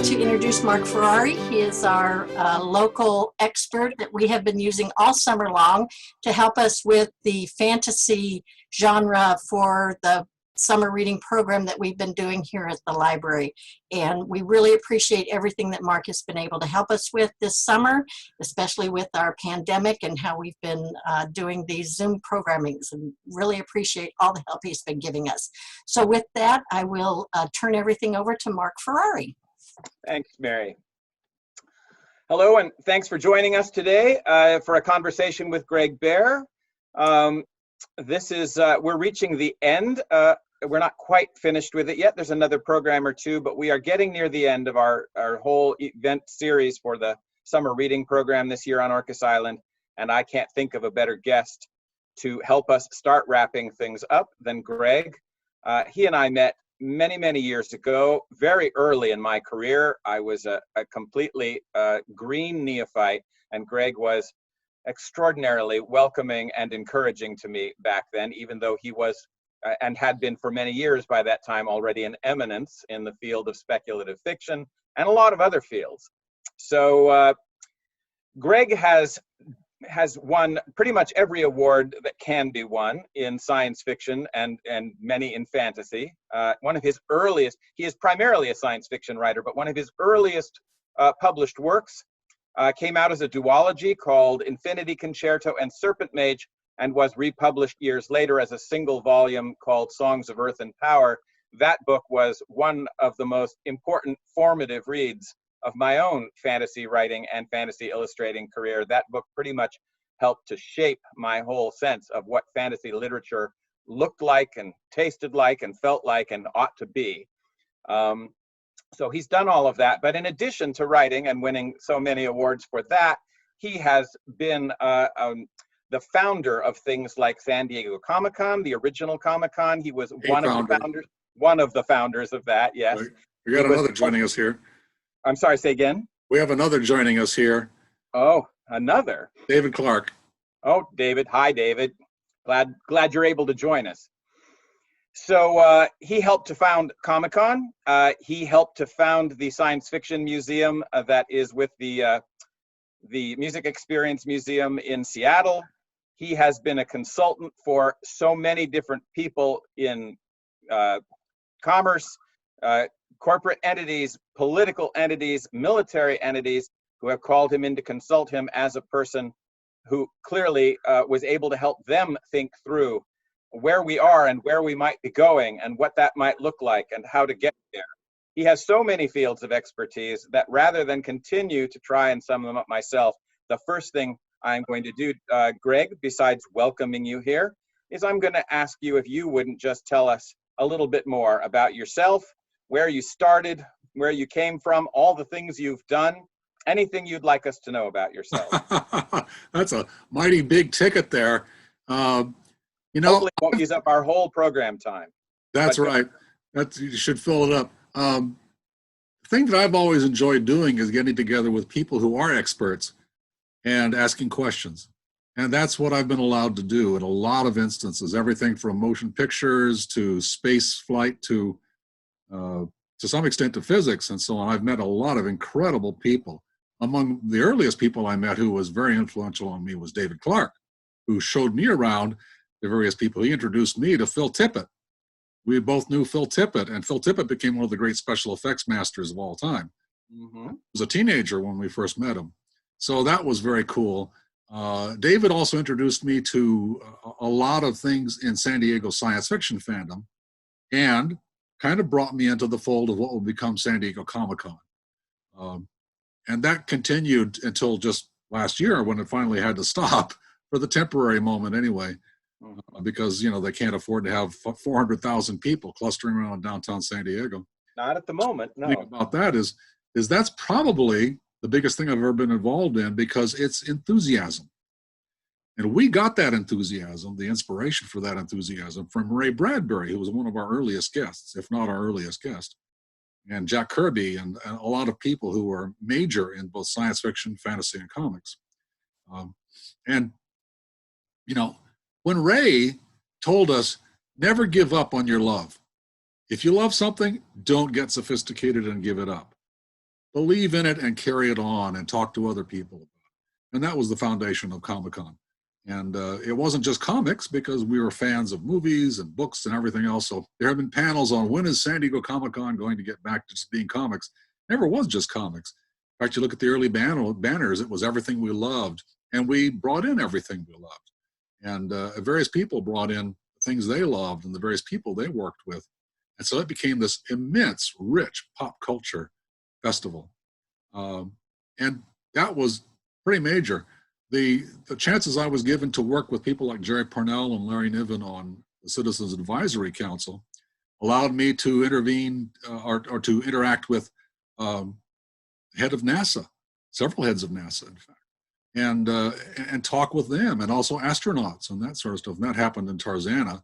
to introduce Mark Ferrari. He is our local expert that we have been using all summer long to help us with the fantasy genre for the summer reading program that we've been doing here at the library. And we really appreciate everything that Mark has been able to help us with this summer, especially with our pandemic and how we've been doing these Zoom programmings, and really appreciate all the help he's been giving us. So with that, I will turn everything over to Mark Ferrari. Thanks, Mary. Hello, and thanks for joining us today for a conversation with Greg Bear. We're reaching the end. We're not quite finished with it yet. There's another program or two, but we are getting near the end of our whole event series for the summer reading program this year on Orcas Island. And I can't think of a better guest to help us start wrapping things up than Greg. He and I met many years ago, very early in my career. I was a completely green neophyte, and Greg was extraordinarily welcoming and encouraging to me back then, even though he was and had been for many years by that time already an eminence in the field of speculative fiction and a lot of other fields. So Greg has won pretty much every award that can be won in science fiction and many in fantasy. One of his earliest, he is primarily a science fiction writer, but one of his earliest published works came out as a duology called Infinity Concerto and Serpent Mage, and was republished years later as a single volume called Songs of Earth and Power. That book was one of the most important formative reads of my own fantasy writing and fantasy illustrating career. That book pretty much helped to shape my whole sense of what fantasy literature looked like and tasted like and felt like and ought to be. So he's done all of that, but in addition to writing and winning so many awards for that, he has been the founder of things like San Diego Comic-Con, the original Comic-Con. He was one of the founders of that, yes. We got another joining us here. I'm sorry, say again? We have another joining us here. Oh, another? David Clark. Oh, David. Hi, David. Glad you're able to join us. So he helped to found Comic-Con. He helped to found the Science Fiction Museum that is with the Music Experience Museum in Seattle. He has been a consultant for so many different people in commerce, corporate entities, political entities, military entities, who have called him in to consult him as a person who clearly was able to help them think through where we are and where we might be going and what that might look like and how to get there. He has so many fields of expertise that rather than continue to try and sum them up myself, the first thing I'm going to do, Greg, besides welcoming you here, is I'm going to ask you if you wouldn't just tell us a little bit more about yourself, where you started, where you came from, all the things you've done, anything you'd like us to know about yourself. That's a mighty big ticket there. Hopefully it won't use up our whole program time. That's right. You should fill it up. The thing that I've always enjoyed doing is getting together with people who are experts and asking questions. And that's what I've been allowed to do in a lot of instances, everything from motion pictures to space flight to some extent to physics and so on. I've met a lot of incredible people. Among the earliest people I met who was very influential on me was David Clark, who showed me around the various people. He introduced me to Phil Tippett. We both knew Phil Tippett, and Phil Tippett became one of the great special effects masters of all time. Mm-hmm. He was a teenager when we first met him. So that was very cool. David also introduced me to a lot of things in San Diego science fiction fandom and kind of brought me into the fold of what will become San Diego Comic-Con. And that continued until just last year when it finally had to stop for the temporary moment anyway, because, they can't afford to have 400,000 people clustering around downtown San Diego. Not at the moment, no. The thing about that is that's probably the biggest thing I've ever been involved in because it's enthusiasm. And we got that enthusiasm, the inspiration for that enthusiasm from Ray Bradbury, who was one of our earliest guests, if not our earliest guest, and Jack Kirby and a lot of people who were major in both science fiction, fantasy, and comics. When Ray told us, never give up on your love. If you love something, don't get sophisticated and give it up. believe in it and carry it on and talk to other people about it. And that was the foundation of Comic-Con. And it wasn't just comics, because we were fans of movies and books and everything else. So there have been panels on when is San Diego Comic-Con going to get back to just being comics. Never was just comics. In fact, you look at the early banners, it was everything we loved. And we brought in everything we loved. And various people brought in things they loved and the various people they worked with. And so it became this immense, rich pop culture festival. And that was pretty major. The chances I was given to work with people like Jerry Parnell and Larry Niven on the Citizens Advisory Council allowed me to intervene or to interact with head of NASA, several heads of NASA, in fact, and talk with them, and also astronauts and that sort of stuff. And that happened in Tarzana,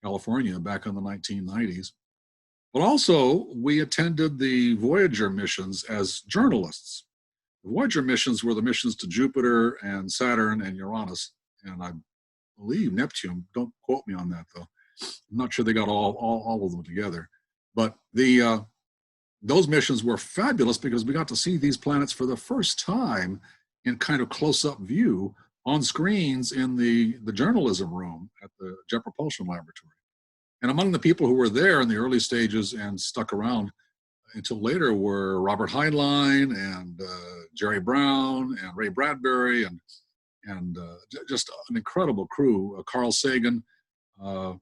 California, back in the 1990s. But also, we attended the Voyager missions as journalists. The Voyager missions were the missions to Jupiter and Saturn and Uranus, and I believe Neptune. Don't quote me on that, though. I'm not sure they got all of them together. But those missions were fabulous because we got to see these planets for the first time in kind of close-up view on screens in the journalism room at the Jet Propulsion Laboratory. And among the people who were there in the early stages and stuck around until later were Robert Heinlein and Jerry Brown and Ray Bradbury and just an incredible crew. Carl Sagan and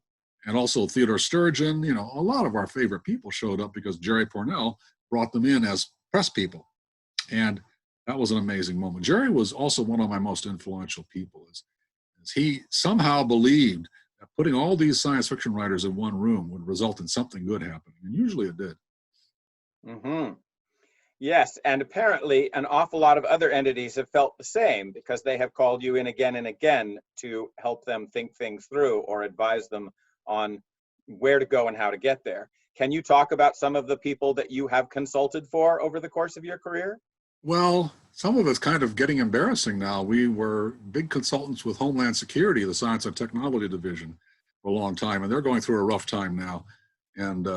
also Theodore Sturgeon. You know, a lot of our favorite people showed up because Jerry Parnell brought them in as press people. And that was an amazing moment. Jerry was also one of my most influential people. As he somehow believed that putting all these science fiction writers in one room would result in something good happening. And usually it did. Mm-hmm. Yes, and apparently an awful lot of other entities have felt the same because they have called you in again and again to help them think things through or advise them on where to go and how to get there. Can you talk about some of the people that you have consulted for over the course of your career? Well, some of it's kind of getting embarrassing now. We were big consultants with Homeland Security, the Science and Technology Division, for a long time, and they're going through a rough time now. And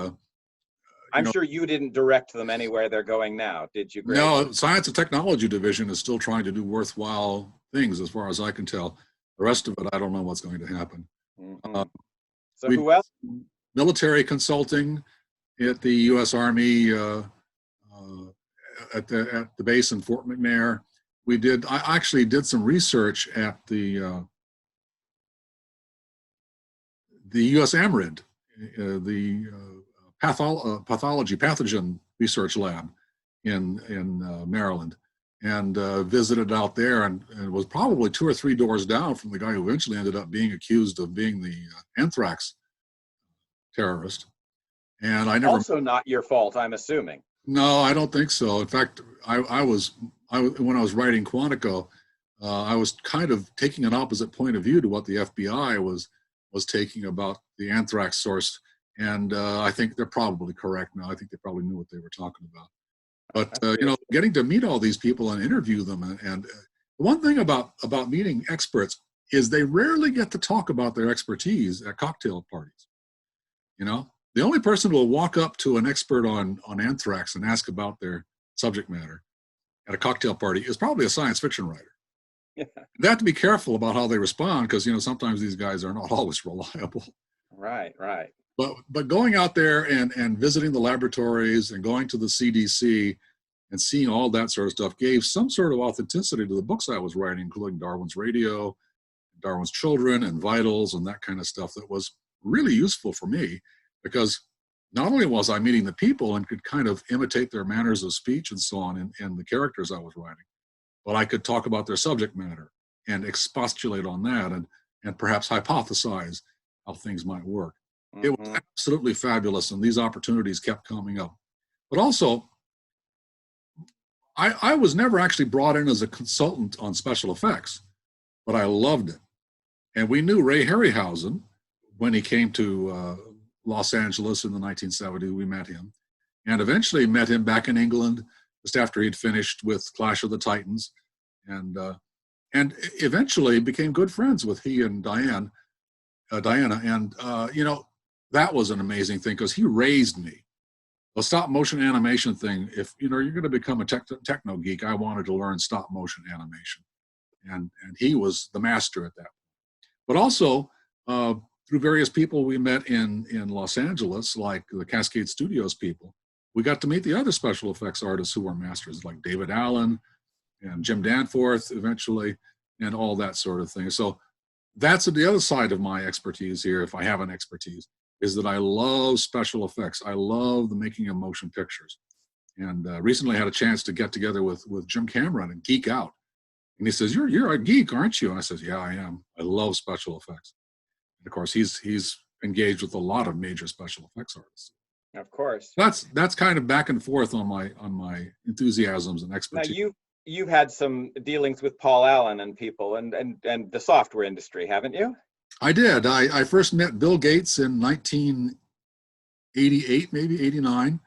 I'm sure you didn't direct them anywhere they're going now, did you, Greg? No, Science and Technology Division is still trying to do worthwhile things, as far as I can tell. The rest of it, I don't know what's going to happen. Mm-hmm. So who else? Military consulting at the U.S. Army at the base in Fort McNair. I actually did some research at the U.S. AMRID, the pathogen research lab in Maryland, and visited out there, and was probably 2 or 3 doors down from the guy who eventually ended up being accused of being the anthrax terrorist. And I never. Also not your fault, I'm assuming. No, I don't think so. In fact, when I was writing Quantico, I was kind of taking an opposite point of view to what the FBI was taking about the anthrax source. And I think they're probably correct now. I think they probably knew what they were talking about. But getting to meet all these people and interview them, and the one thing about meeting experts is they rarely get to talk about their expertise at cocktail parties. You know, the only person who will walk up to an expert on anthrax and ask about their subject matter at a cocktail party is probably a science fiction writer. Yeah. They have to be careful about how they respond because sometimes these guys are not always reliable. Right. But going out there and visiting the laboratories and going to the CDC and seeing all that sort of stuff gave some sort of authenticity to the books I was writing, including Darwin's Radio, Darwin's Children, and Vitals, and that kind of stuff that was really useful for me because not only was I meeting the people and could kind of imitate their manners of speech and so on in the characters I was writing, but I could talk about their subject matter and expostulate on that and perhaps hypothesize how things might work. Mm-hmm. It was absolutely fabulous, and these opportunities kept coming up. But also, I was never actually brought in as a consultant on special effects, but I loved it. And we knew Ray Harryhausen when he came to Los Angeles in the 1970s. We met him, and eventually met him back in England just after he'd finished with Clash of the Titans, and eventually became good friends with he and Diana. And that was an amazing thing because he raised me. The stop motion animation thing, if you're going to become a techno geek, I wanted to learn stop motion animation. And he was the master at that. But also, through various people we met in Los Angeles, like the Cascade Studios people, we got to meet the other special effects artists who were masters, like David Allen and Jim Danforth eventually, and all that sort of thing. So that's the other side of my expertise here, if I have an expertise, is that I love special effects. I love the making of motion pictures. And recently I had a chance to get together with Jim Cameron and geek out. And he says, you're a geek, aren't you? And I says, yeah, I am. I love special effects. And of course, he's engaged with a lot of major special effects artists. Of course. That's kind of back and forth on my enthusiasms and expertise. Now you've had some dealings with Paul Allen and people and the software industry, haven't you? I did. I first met Bill Gates in 1988, maybe 89,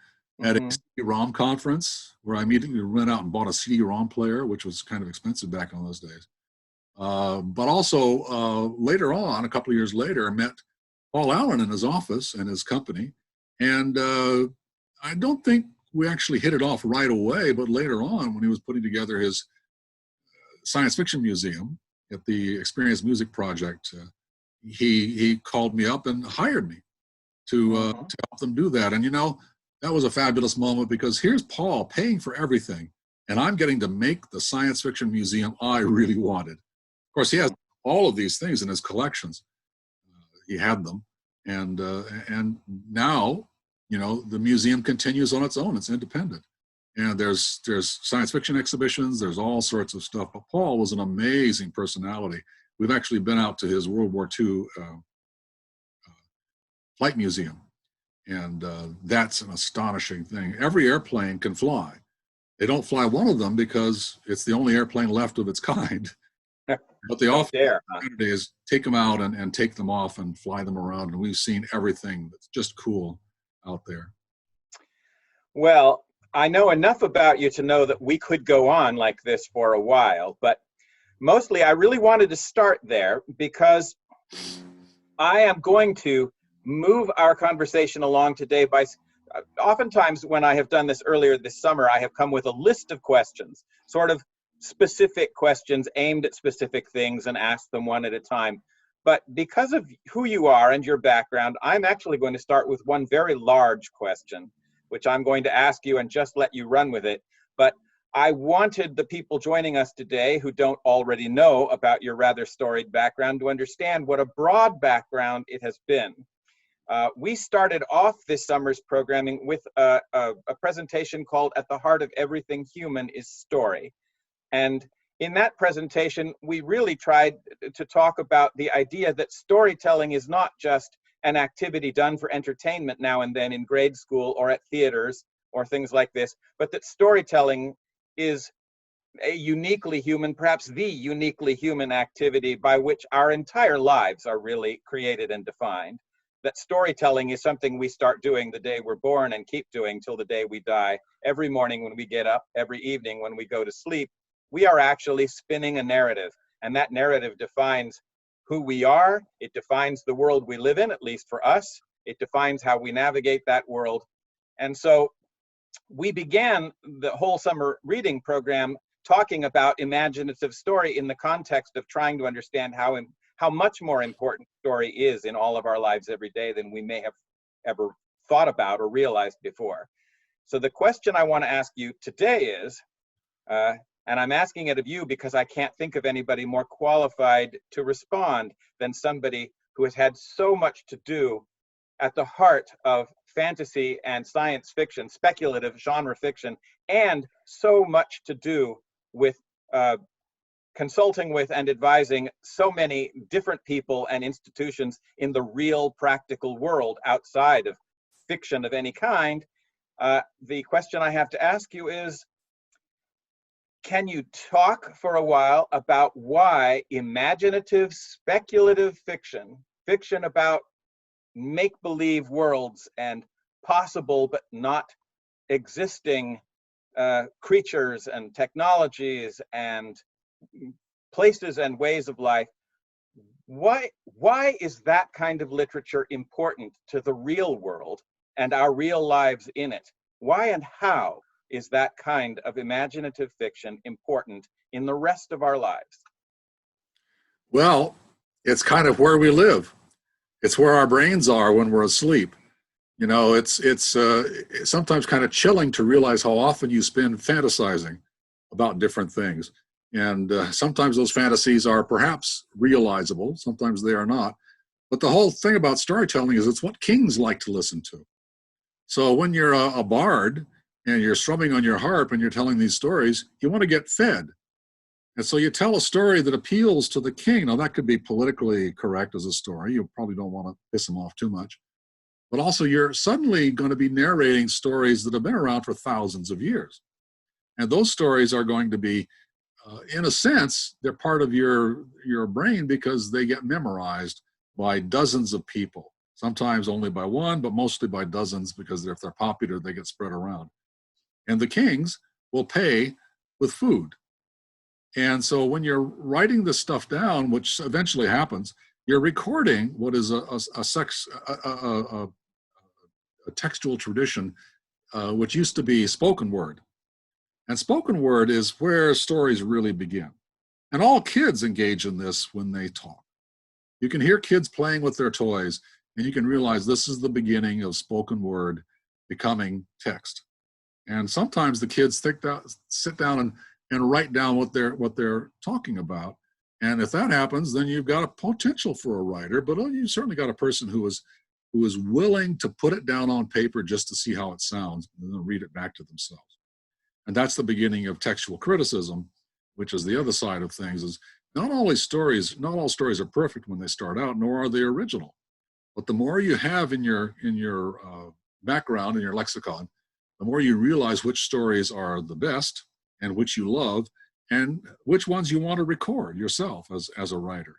at a CD-ROM conference where I immediately went out and bought a CD-ROM player, which was kind of expensive back in those days. But also later on, a couple of years later, I met Paul Allen in his office and his company. And I don't think we actually hit it off right away, but later on, when he was putting together his science fiction museum at the Experience Music Project, he called me up and hired me to help them do that. And that was a fabulous moment, because here's Paul paying for everything, and I'm getting to make the science fiction museum I really wanted. Of course, he has all of these things in his collections. He had them, and now the museum continues on its own. It's independent, and there's science fiction exhibitions. There's all sorts of stuff. But Paul was an amazing personality. We've actually been out to his World War II flight museum, and that's an astonishing thing. Every airplane can fly. They don't fly one of them because it's the only airplane left of its kind. But they often is take them out and take them off and fly them around, and we've seen everything that's just cool out there. Well, I know enough about you to know that we could go on like this for a while, but mostly I really wanted to start there because I am going to move our conversation along today by, oftentimes when I have done this earlier this summer, I have come with a list of questions, sort of specific questions aimed at specific things, and asked them one at a time. But because of who you are and your background, I'm actually going to start with one very large question, which I'm going to ask you and just let you run with it. But I wanted the people joining us today who don't already know about your rather storied background to understand what a broad background it has been. We started off this summer's programming with a presentation called At the Heart of Everything Human is Story. And in that presentation, we really tried to talk about the idea that storytelling is not just an activity done for entertainment now and then in grade school or at theaters or things like this, but that storytelling is a uniquely human, perhaps the uniquely human activity by which our entire lives are really created and defined. That storytelling is something we start doing the day we're born and keep doing till the day we die. Every morning when we get up, every evening when we go to sleep, we are actually spinning a narrative, and that narrative defines who we are. It defines the world we live in, at least for us. It defines how we navigate that world. And so we began the whole summer reading program talking about imaginative story in the context of trying to understand how much more important story is in all of our lives every day than we may have ever thought about or realized before. So the question I want to ask you today is, and I'm asking it of you because I can't think of anybody more qualified to respond than somebody who has had so much to do at the heart of fantasy and science fiction, speculative genre fiction, and so much to do with consulting with and advising so many different people and institutions in the real practical world outside of fiction of any kind. The question I have to ask you is, can you talk for a while about why imaginative, speculative fiction, fiction about make-believe worlds and possible but not existing creatures and technologies and places and ways of life, why is that kind of literature important to the real world and our real lives in it. Why and how is that kind of imaginative fiction important in the rest of our lives? Well, it's kind of where we live. It's where our brains are when we're asleep. You know, it's sometimes kind of chilling to realize how often you spend fantasizing about different things. And sometimes those fantasies are perhaps realizable, sometimes they are not. But the whole thing about storytelling is it's what kings like to listen to. So when you're a bard and you're strumming on your harp and you're telling these stories, you want to get fed. And so you tell a story that appeals to the king. Now, that could be politically correct as a story. You probably don't want to piss him off too much. But also, you're suddenly going to be narrating stories that have been around for thousands of years. And those stories are going to be, in a sense, they're part of your brain because they get memorized by dozens of people. Sometimes only by one, but mostly by dozens, because if they're popular, they get spread around. And the kings will pay with food. And so when you're writing this stuff down, which eventually happens, you're recording what is a textual tradition, which used to be spoken word. And spoken word is where stories really begin. And all kids engage in this when they talk. You can hear kids playing with their toys, and you can realize this is the beginning of spoken word becoming text. And sometimes the kids sit down and write down what they're talking about. And if that happens, then you've got a potential for a writer, but you certainly got a person who is willing to put it down on paper just to see how it sounds and then read it back to themselves. And that's the beginning of textual criticism, which is the other side of things. Is not all stories are perfect when they start out, nor are they original. But the more you have in your background, in your lexicon, the more you realize which stories are the best and which you love, and which ones you want to record yourself as a writer.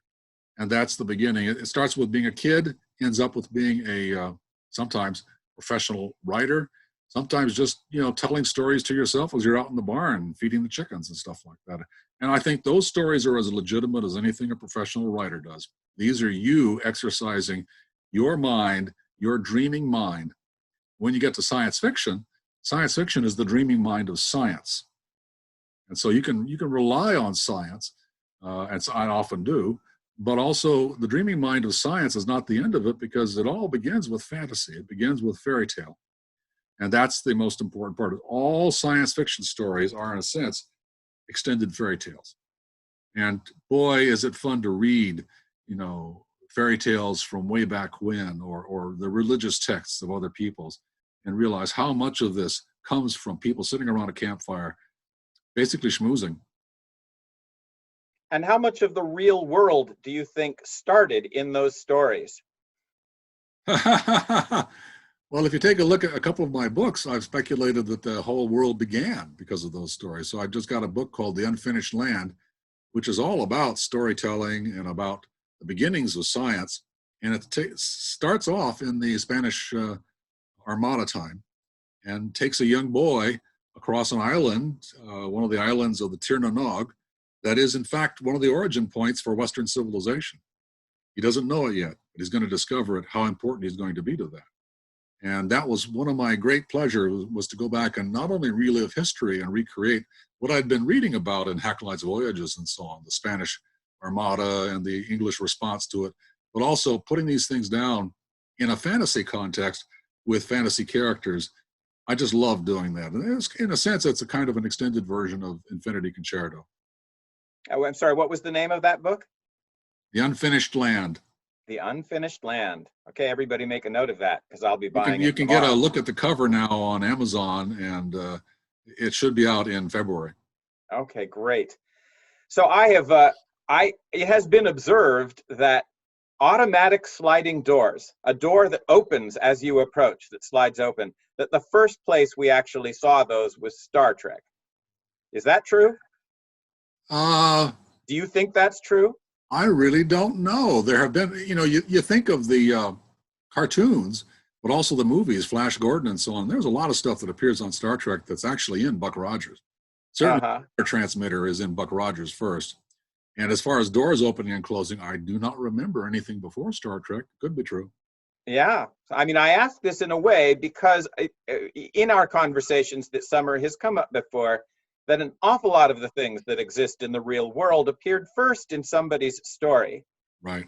And that's the beginning. It starts with being a kid, ends up with being a sometimes professional writer, sometimes just telling stories to yourself as you're out in the barn feeding the chickens and stuff like that. And I think those stories are as legitimate as anything a professional writer does. These are you exercising your mind, your dreaming mind. When you get to science fiction is the dreaming mind of science. And so you can rely on science, and I often do, but also the dreaming mind of science is not the end of it, because it all begins with fantasy. It begins with fairy tale. And that's the most important part. All science fiction stories are, in a sense, extended fairy tales. And boy, is it fun to read, fairy tales from way back when, or the religious texts of other peoples, and realize how much of this comes from people sitting around a campfire, basically schmoozing. And how much of the real world do you think started in those stories? Well, if you take a look at a couple of my books, I've speculated that the whole world began because of those stories. So I've just got a book called The Unfinished Land, which is all about storytelling and about the beginnings of science. And it starts off in the Spanish Armada time, and takes a young boy across an island, one of the islands of the Tirnanog, that is, in fact, one of the origin points for Western civilization. He doesn't know it yet, but he's going to discover it, how important he's going to be to that. And that was one of my great pleasures, was to go back and not only relive history and recreate what I'd been reading about in Hakluyt's voyages and so on, the Spanish Armada and the English response to it, but also putting these things down in a fantasy context with fantasy characters. I just love doing that. And in a sense, it's a kind of an extended version of Infinity Concerto. Oh, I'm sorry, what was the name of that book? The Unfinished Land. The Unfinished Land. Okay, everybody make a note of that, because I'll be buying it. You can get a look at the cover now on Amazon, and it should be out in February. Okay, great. So it has been observed that automatic sliding doors, a door that opens as you approach, that slides open, that the first place we actually saw those was Star Trek. Is that true? Do you think that's true? I really don't know. There have been, you think of the cartoons, but also the movies, Flash Gordon and so on. There's a lot of stuff that appears on Star Trek that's actually in Buck Rogers. Certainly, the transmitter is in Buck Rogers first. And as far as doors opening and closing, I do not remember anything before Star Trek. Could be true. Yeah. I mean, I ask this in a way because in our conversations that Summer has come up before, that an awful lot of the things that exist in the real world appeared first in somebody's story. Right.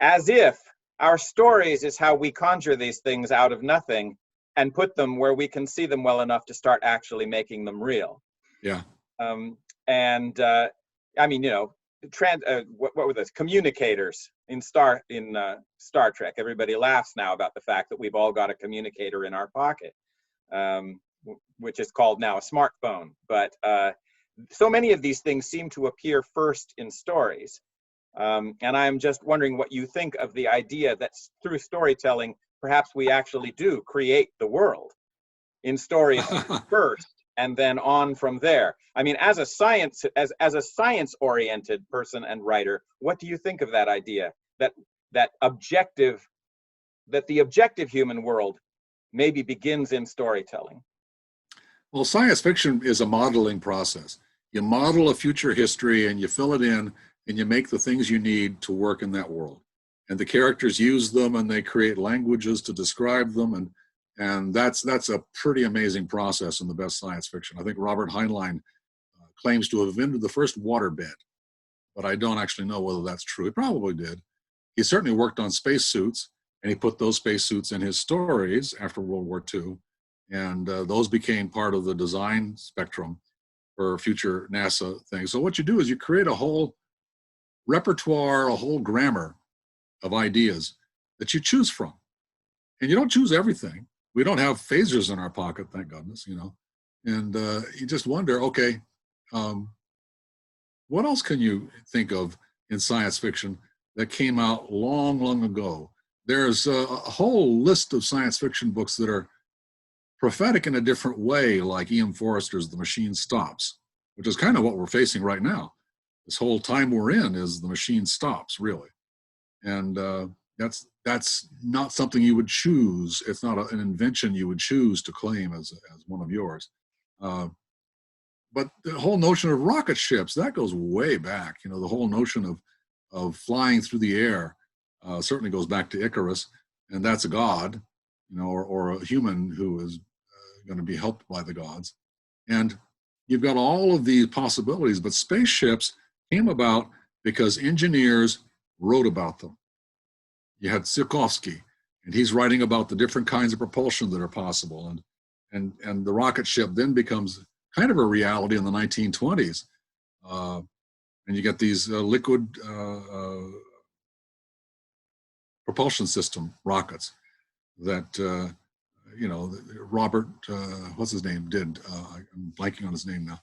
As if our stories is how we conjure these things out of nothing and put them where we can see them well enough to start actually making them real. Yeah. And I mean, you know, what were those communicators in Star Trek? Everybody laughs now about the fact that we've all got a communicator in our pocket, which is called now a smartphone. But so many of these things seem to appear first in stories. And I'm just wondering what you think of the idea that through storytelling, perhaps we actually do create the world in stories first, and then on from there. I mean, as a science-oriented person and writer, what do you think of that idea that the objective human world maybe begins in storytelling? Well, science fiction is a modeling process. You model a future history and you fill it in and you make the things you need to work in that world. And the characters use them and they create languages to describe them. And that's a pretty amazing process in the best science fiction. I think Robert Heinlein claims to have invented the first waterbed, but I don't actually know whether that's true. He probably did. He certainly worked on spacesuits, and he put those spacesuits in his stories after World War II. And those became part of the design spectrum for future NASA things. So what you do is you create a whole repertoire, a whole grammar of ideas that you choose from. And you don't choose everything. We don't have phasers in our pocket, thank goodness, you know. And you just wonder, okay, what else can you think of in science fiction that came out long, long ago? There's a whole list of science fiction books that are prophetic in a different way, like E.M. Forrester's The Machine Stops, which is kind of what we're facing right now. This whole time we're in is the machine stops, really. And that's not something you would choose. It's not an invention you would choose to claim as one of yours. But the whole notion of rocket ships, that goes way back. You know, the whole notion of flying through the air certainly goes back to Icarus, and that's a god, you know, or a human who is going to be helped by the gods. And you've got all of these possibilities, but spaceships came about because engineers wrote about them. You had Tsiolkovsky, and he's writing about the different kinds of propulsion that are possible, and the rocket ship then becomes kind of a reality in the 1920s. And you get these liquid propulsion system rockets that, you know, Robert, what's his name, did. I'm blanking on his name now.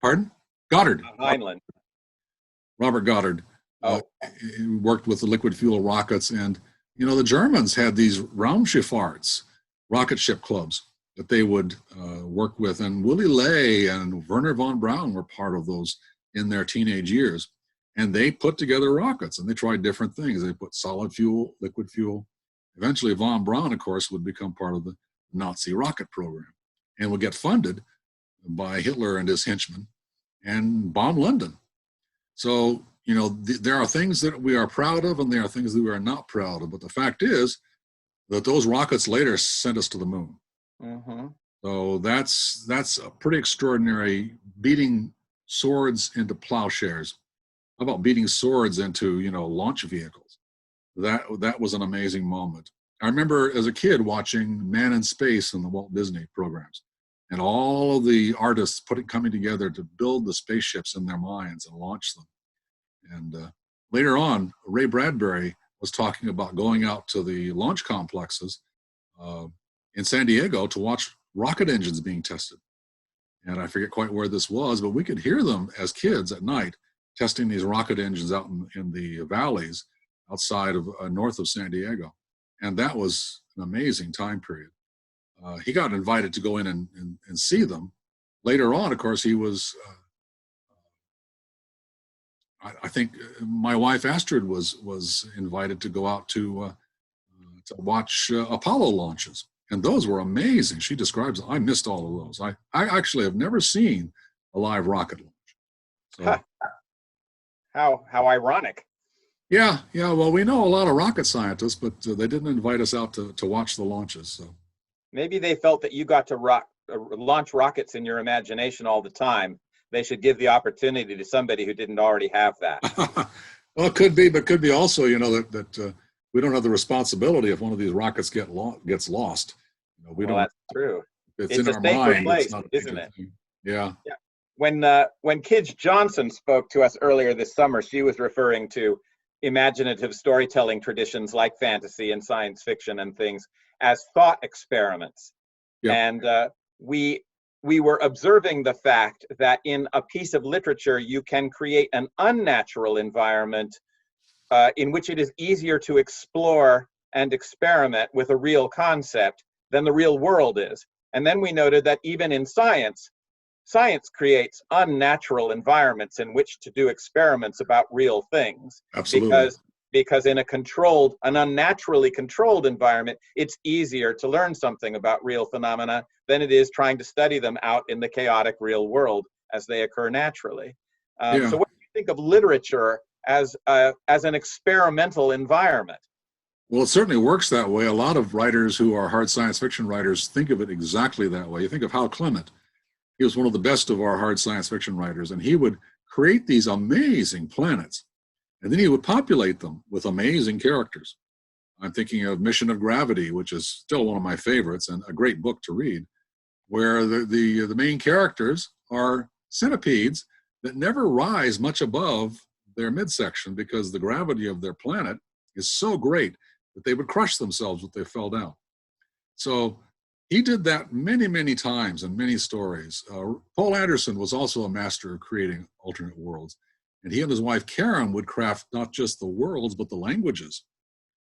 Pardon? Goddard. Heinlein. Robert Goddard worked with the liquid fuel rockets. And, you know, the Germans had these Raumschifffahrts, rocket ship clubs, that they would work with. And Willy Ley and Werner von Braun were part of those in their teenage years. And they put together rockets, and they tried different things. They put solid fuel, liquid fuel. Eventually, von Braun, of course, would become part of the Nazi rocket program and would get funded by Hitler and his henchmen and bomb London. So, you know, there are things that we are proud of and there are things that we are not proud of. But the fact is that those rockets later sent us to the moon. Mm-hmm. So that's a pretty extraordinary, beating swords into plowshares. How about beating swords into, you know, launch vehicles? That was an amazing moment. I remember as a kid watching Man in Space in the Walt Disney programs, and all of the artists coming together to build the spaceships in their minds and launch them. And later on, Ray Bradbury was talking about going out to the launch complexes in San Diego to watch rocket engines being tested. And I forget quite where this was, but we could hear them as kids at night testing these rocket engines out in the valleys outside of north of San Diego. And that was an amazing time period. He got invited to go in and see them. Later on, of course, he was, I think my wife Astrid was invited to go out to watch Apollo launches. And those were amazing. She describes, I missed all of those. I actually have never seen a live rocket launch. So, How ironic. Yeah. Well, we know a lot of rocket scientists, but they didn't invite us out to watch the launches. So Maybe they felt that you got to launch rockets in your imagination all the time. They should give the opportunity to somebody who didn't already have that. well, it could be, but could be also, that we don't have the responsibility if one of these rockets gets lost. We Well, don't. that's true. If it's It's in a our safer mind, it's place, not a isn't major it? thing. Yeah. Yeah. When Kij Johnson spoke to us earlier this summer, she was referring to imaginative storytelling traditions like fantasy and science fiction and things as thought experiments. Yeah. And we were observing the fact that in a piece of literature, you can create an unnatural environment in which it is easier to explore and experiment with a real concept than the real world is. And then we noted that even in science creates unnatural environments in which to do experiments about real things. Absolutely. Because in an unnaturally controlled environment, it's easier to learn something about real phenomena than it is trying to study them out in the chaotic real world as they occur naturally. Yeah. So what do you think of literature as an experimental environment? Well, it certainly works that way. A lot of writers who are hard science fiction writers think of it exactly that way. You think of Hal Clement. He was one of the best of our hard science fiction writers, and he would create these amazing planets, and then he would populate them with amazing characters. I'm thinking of Mission of Gravity, which is still one of my favorites and a great book to read, where the main characters are centipedes that never rise much above their midsection because the gravity of their planet is so great that they would crush themselves if they fell down. So he did that many, many times in many stories. Paul Anderson was also a master of creating alternate worlds. And he and his wife, Karen, would craft not just the worlds, but the languages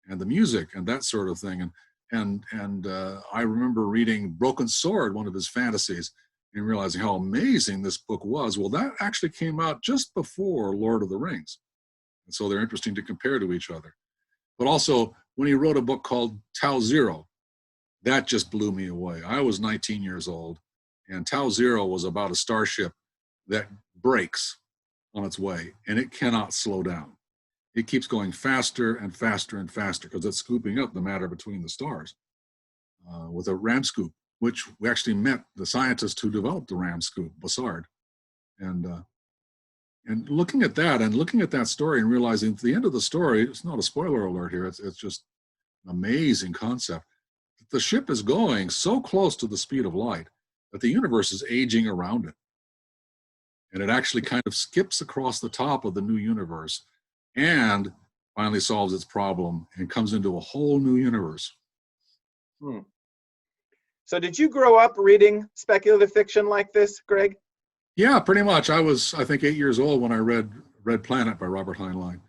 and the music and that sort of thing. And I remember reading Broken Sword, one of his fantasies, and realizing how amazing this book was. Well, that actually came out just before Lord of the Rings. And so they're interesting to compare to each other. But also, when he wrote a book called Tau Zero, that just blew me away. I was 19 years old, and Tau Zero was about a starship that breaks on its way, and it cannot slow down. It keeps going faster and faster and faster because it's scooping up the matter between the stars with a ram scoop, which we actually met the scientist who developed the ram scoop, Bassard. And looking at that and looking at that story and realizing at the end of the story, it's not a spoiler alert here, it's just an amazing concept. The ship is going so close to the speed of light that the universe is aging around it. And it actually kind of skips across the top of the new universe and finally solves its problem and comes into a whole new universe. So did you grow up reading speculative fiction like this, Greg? Yeah, pretty much. I was, I think, 8 years old when I read Red Planet by Robert Heinlein.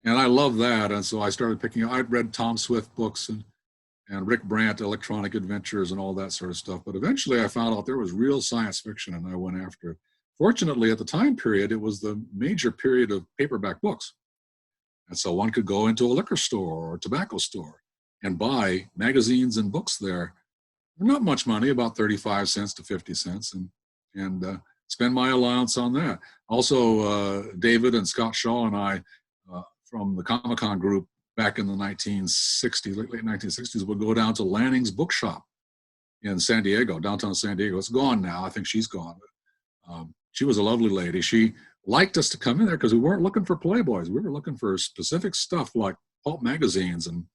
And I love that. And so I started I'd read Tom Swift books and Rick Brandt, Electronic Adventures and all that sort of stuff. But eventually I found out there was real science fiction and I went after it. Fortunately, at the time period, it was the major period of paperback books. And so one could go into a liquor store or a tobacco store and buy magazines and books there. Not much money, about 35 cents to 50 cents, and spend my allowance on that. Also, David and Scott Shaw and I, from the Comic-Con group back in the 1960s, late 1960s, would go down to Lanning's Bookshop in San Diego, downtown San Diego. It's gone now. I think she's gone. She was a lovely lady. She liked us to come in there because we weren't looking for Playboys. We were looking for specific stuff like pulp magazines and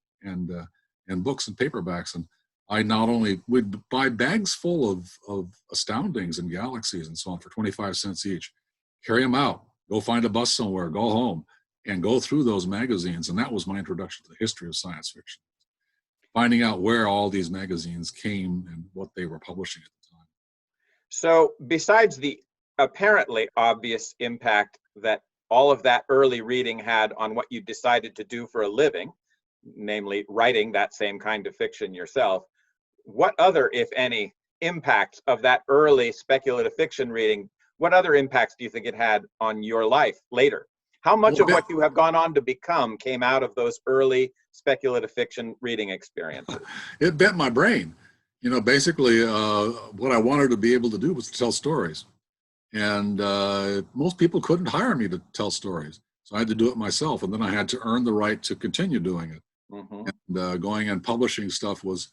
books and paperbacks. And I not only would buy bags full of Astoundings and Galaxies and so on for 25 cents each, carry them out, go find a bus somewhere, go home, and go through those magazines. And that was my introduction to the history of science fiction, finding out where all these magazines came and what they were publishing at the time. So besides the apparently obvious impact that all of that early reading had on what you decided to do for a living, namely writing that same kind of fiction yourself, what other, if any, impacts of that early speculative fiction reading, what other impacts do you think it had on your life later? How much of what you have gone on to become came out of those early speculative fiction reading experiences? It bent my brain. You know, basically what I wanted to be able to do was to tell stories. And most people couldn't hire me to tell stories. So I had to do it myself, and then I had to earn the right to continue doing it. Hmm. And going and publishing stuff was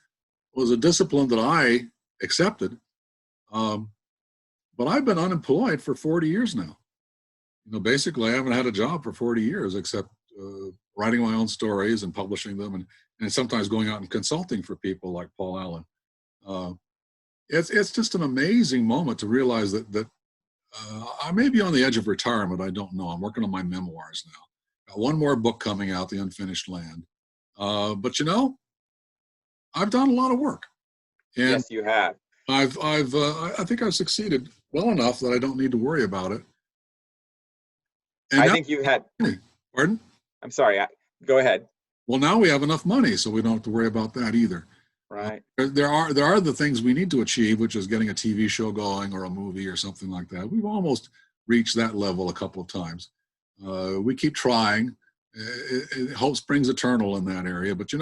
a discipline that I accepted. But I've been unemployed for 40 years now. Basically, I haven't had a job for 40 years except writing my own stories and publishing them, and sometimes going out and consulting for people like Paul Allen. It's just an amazing moment to realize that I may be on the edge of retirement. I don't know. I'm working on my memoirs now. Got one more book coming out, The Unfinished Land. But I've done a lot of work, and Yes, you have. I think I've succeeded well enough that I don't need to worry about it. And I now, think you had. pardon? I'm sorry. Go ahead. Well, now we have enough money, so we don't have to worry about that either. Right. There are the things we need to achieve, which is getting a TV show going or a movie or something like that. We've almost reached that level a couple of times. We keep trying. Hope springs eternal in that area, but if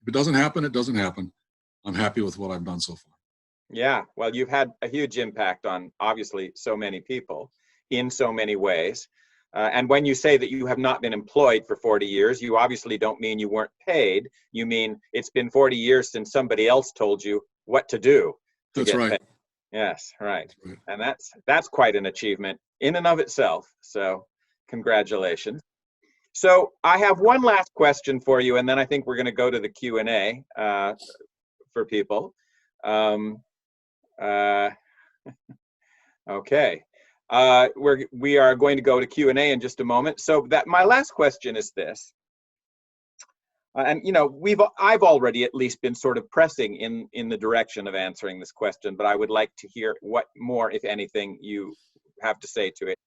it doesn't happen, it doesn't happen. I'm happy with what I've done so far. Yeah. Well, you've had a huge impact on obviously so many people in so many ways. And when you say that you have not been employed for 40 years, you obviously don't mean you weren't paid. You mean it's been 40 years since somebody else told you what to do to That's get right. paid. Yes, right. That's right. And that's quite an achievement in and of itself. So congratulations. So I have one last question for you, and then I think we're going to go to the Q&A for people. Okay. We are going to go to Q&A in just a moment. So that my last question is this. And I've already at least been sort of pressing in the direction of answering this question, but I would like to hear what more, if anything, you have to say to it.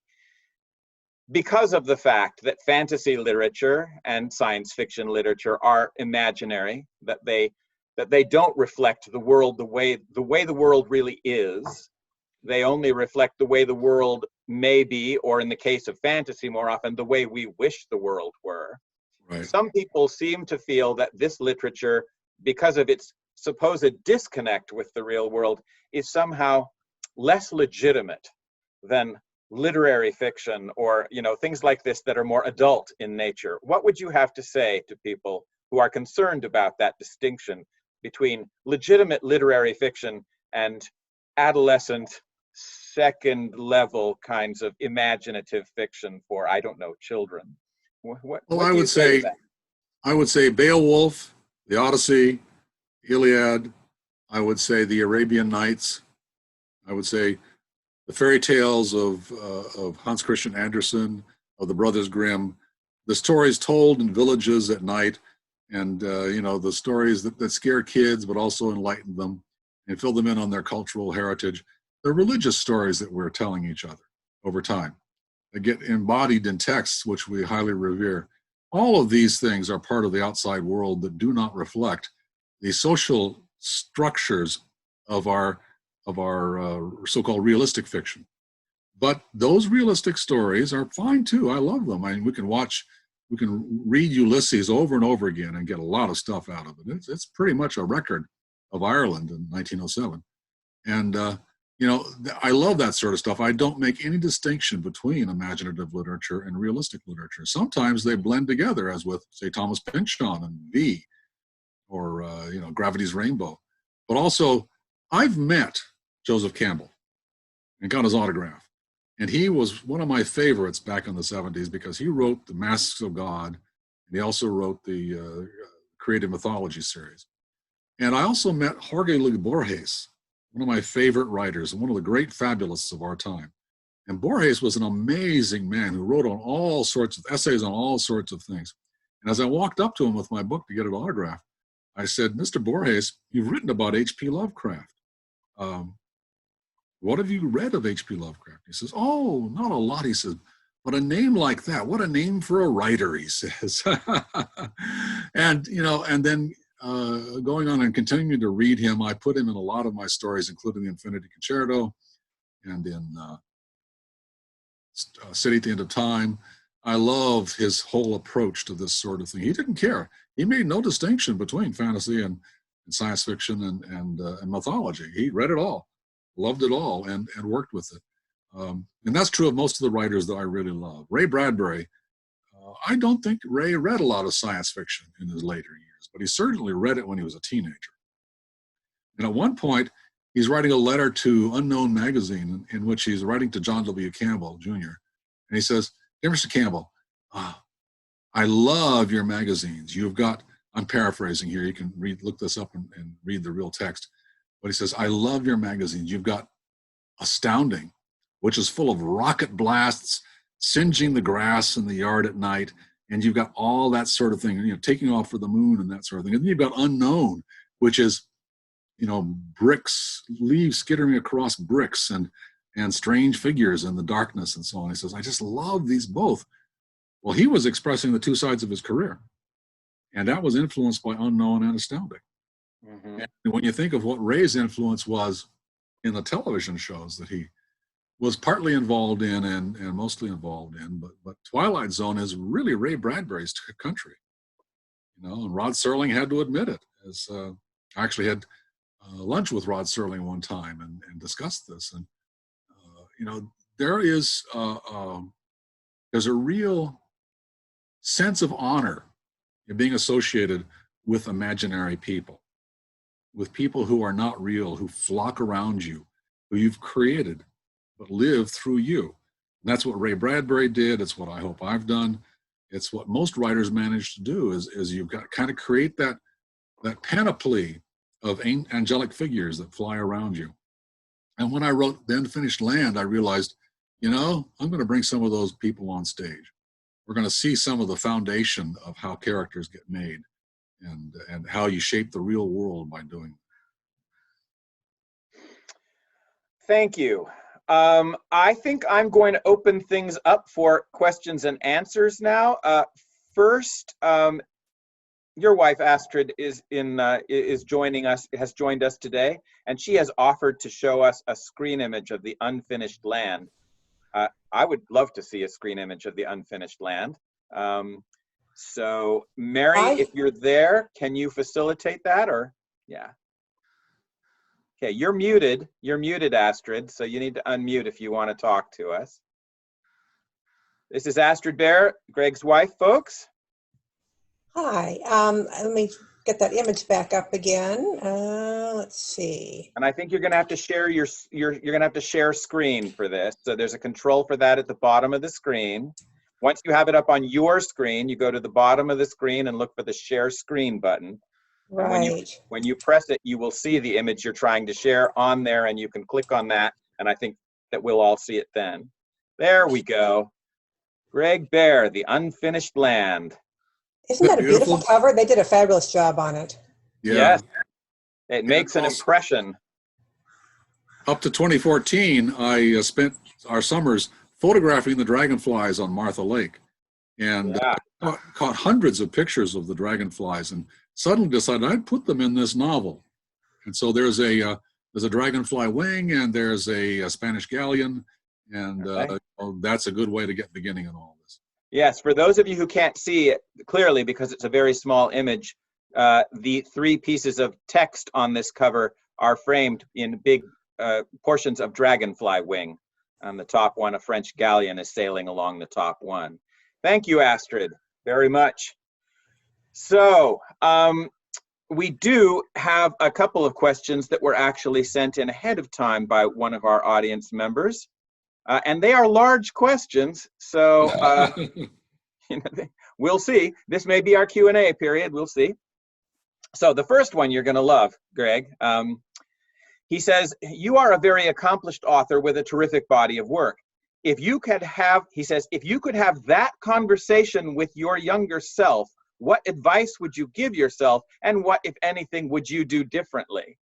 Because of the fact that fantasy literature and science fiction literature are imaginary, that they don't reflect the world the way the world really is. They only reflect the way the world may be, or in the case of fantasy, more often the way we wish the world were. Right. Some people seem to feel that this literature, because of its supposed disconnect with the real world, is somehow less legitimate than literary fiction or things like this that are more adult in nature. What would you have to say to people who are concerned about that distinction between legitimate literary fiction and adolescent second level kinds of imaginative fiction for, I don't know, children? What I do you would say, to that? I would say Beowulf, the Odyssey, Iliad. I would say the Arabian Nights. I would say the fairy tales of Hans Christian Andersen, of the Brothers Grimm, the stories told in villages at night, and the stories that scare kids but also enlighten them and fill them in on their cultural heritage. The religious stories that we're telling each other over time. They get embodied in texts which we highly revere. All of these things are part of the outside world that do not reflect the social structures of our so-called realistic fiction. But those realistic stories are fine too. I love them. I mean, we can read Ulysses over and over again and get a lot of stuff out of it. It's pretty much a record of Ireland in 1907. And I love that sort of stuff. I don't make any distinction between imaginative literature and realistic literature. Sometimes they blend together, as with, say, Thomas Pynchon and V, or Gravity's Rainbow. But also, I've met Joseph Campbell and got his autograph. And he was one of my favorites back in the 70s because he wrote The Masks of God, and he also wrote the Creative Mythology series. And I also met Jorge Luis Borges, one of my favorite writers and one of the great fabulists of our time. And Borges was an amazing man who wrote on all sorts of essays on all sorts of things. And as I walked up to him with my book to get it autographed, I said, "Mr. Borges, you've written about H.P. Lovecraft. What have you read of H.P. Lovecraft?" He says, "Oh, not a lot." He says, "But a name like that, what a name for a writer," he says. And then going on and continuing to read him, I put him in a lot of my stories, including the Infinity Concerto and in City at the End of Time. I love his whole approach to this sort of thing. He didn't care. He made no distinction between fantasy and science fiction and mythology. He read it all, loved it all, and worked with it. And that's true of most of the writers that I really love. Ray Bradbury, I don't think Ray read a lot of science fiction in his later years, but he certainly read it when he was a teenager. And at one point, he's writing a letter to Unknown Magazine in which he's writing to John W. Campbell, Jr. And he says, "Dear Mr. Campbell, I love your magazines. You've got," I'm paraphrasing here, you can look this up and read the real text. But he says, "I love your magazines. You've got Astounding, which is full of rocket blasts, singeing the grass in the yard at night. And you've got all that sort of thing, taking off for the moon and that sort of thing. And then you've got Unknown, which is, bricks, leaves skittering across bricks and strange figures in the darkness and so on." He says, "I just love these both." Well, he was expressing the two sides of his career. And that was influenced by Unknown and Astounding. Mm-hmm. And when you think of what Ray's influence was in the television shows that he was partly involved in and mostly involved in, but Twilight Zone is really Ray Bradbury's country. And Rod Serling had to admit it. As I actually had lunch with Rod Serling one time and discussed this. And, there's a real sense of honor in being associated with imaginary people, with people who are not real, who flock around you, who you've created, but live through you. And that's what Ray Bradbury did. It's what I hope I've done. It's what most writers manage to do is you've got to kind of create that panoply of angelic figures that fly around you. And when I wrote The Unfinished Land, I realized, I'm going to bring some of those people on stage. We're going to see some of the foundation of how characters get made and how you shape the real world by doing it. Thank you. I think I'm going to open things up for questions and answers now. First, your wife Astrid is joining us, has joined us today, and she has offered to show us a screen image of The Unfinished Land. I would love to see a screen image of The Unfinished Land. So Mary, if you're there, can you facilitate that? Or yeah. Okay, you're muted. You're muted, Astrid, so you need to unmute if you want to talk to us. This is Astrid Bear, Greg's wife, folks. Hi. Let me get that image back up again. Let's see. And I think you're going to have to share you're going to have to share screen for this. So there's a control for that at the bottom of the screen. Once you have it up on your screen, you go to the bottom of the screen and look for the share screen button. Right. When you press it, you will see the image you're trying to share on there, and you can click on that, and I think that we'll all see it then. There we go. Greg Bear, The Unfinished Land. Isn't that a beautiful cover? They did a fabulous job on it. Yeah. Yes. It makes an impression. Up to 2014, I spent our summers photographing the dragonflies on Martha Lake, and caught hundreds of pictures of the dragonflies, and suddenly decided I'd put them in this novel. And so there's a dragonfly wing, and there's a Spanish galleon, and that's a good way to get beginning in all this. Yes, for those of you who can't see it clearly because it's a very small image, the three pieces of text on this cover are framed in big portions of dragonfly wing. On the top one, a French galleon is sailing along the top one. Thank you, Astrid, very much. So we do have a couple of questions that were actually sent in ahead of time by one of our audience members. And they are large questions, so we'll see. This may be our Q&A period, we'll see. So the first one you're gonna love, Greg. He says, you are a very accomplished author with a terrific body of work. If you could have, he says, if you could have that conversation with your younger self, what advice would you give yourself, and what, if anything, would you do differently?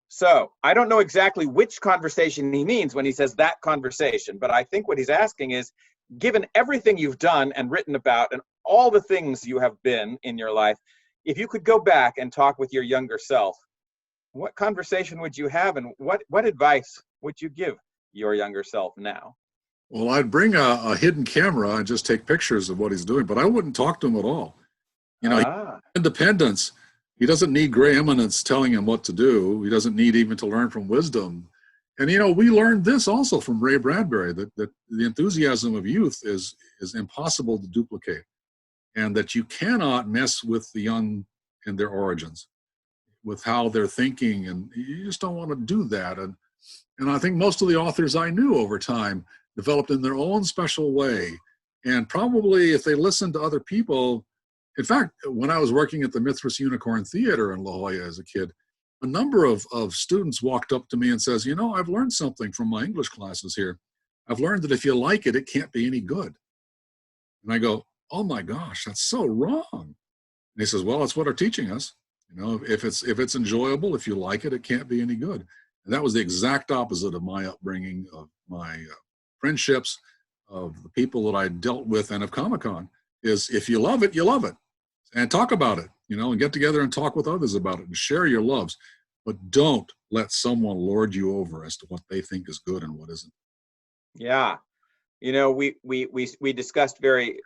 So I don't know exactly which conversation he means when he says that conversation, but I think what he's asking is, given everything you've done and written about and all the things you have been in your life, if you could go back and talk with your younger self, what conversation would you have, and what advice would you give your younger self now? Well, I'd bring a hidden camera and just take pictures of what he's doing, but I wouldn't talk to him at all. Independence. He doesn't need gray eminence telling him what to do. He doesn't need even to learn from wisdom. And you know, we learned this also from Ray Bradbury, that the enthusiasm of youth is impossible to duplicate, and that you cannot mess with the young and their origins, with how they're thinking, and you just don't want to do that. And I think most of the authors I knew over time developed in their own special way. And probably if they listened to other people, in fact, when I was working at the Mithras Unicorn Theater in La Jolla as a kid, a number of students walked up to me and says, you know, I've learned something from my English classes here. I've learned that if you like it, it can't be any good. And I go, oh my gosh, that's so wrong. And he says, well, that's what they're teaching us. You know, if it's enjoyable, if you like it, it can't be any good. And that was the exact opposite of my upbringing, of my friendships, of the people that I dealt with, and of Comic-Con, is if you love it, you love it. And talk about it, you know, and get together and talk with others about it and share your loves. But don't let someone lord you over as to what they think is good and what isn't. Yeah. You know, we discussed very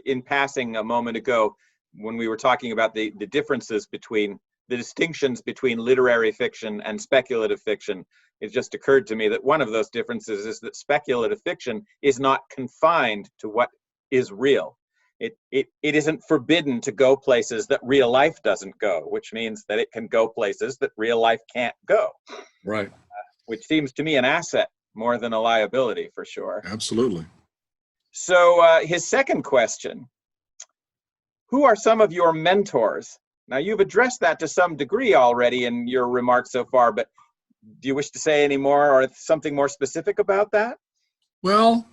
in passing a moment ago when we were talking about the differences between the distinctions between literary fiction and speculative fiction. It just occurred to me that one of those differences is that speculative fiction is not confined to what is real. It isn't forbidden to go places that real life doesn't go, which means that it can go places that real life can't go. Right. Which seems to me an asset more than a liability, for sure. Absolutely. So his second question, who are some of your mentors? Now, you've addressed that to some degree already in your remarks so far, but do you wish to say any more or something more specific about that? Well,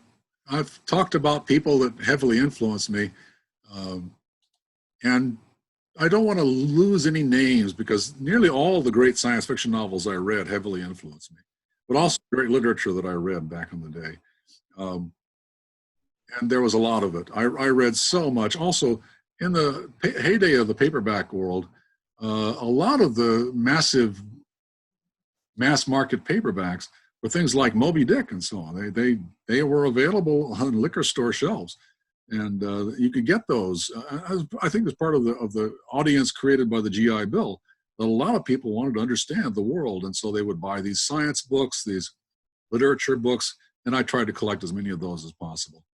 I've talked about people that heavily influenced me, and I don't want to lose any names because nearly all the great science fiction novels I read heavily influenced me, but also great literature that I read back in the day. And there was a lot of it. I read so much. Also, in the heyday of the paperback world, a lot of the massive mass market paperbacks were things like Moby Dick and so on. They were available on liquor store shelves, and you could get those. I think as part of the audience created by the GI Bill, that a lot of people wanted to understand the world, and so they would buy these science books, these literature books, and I tried to collect as many of those as possible.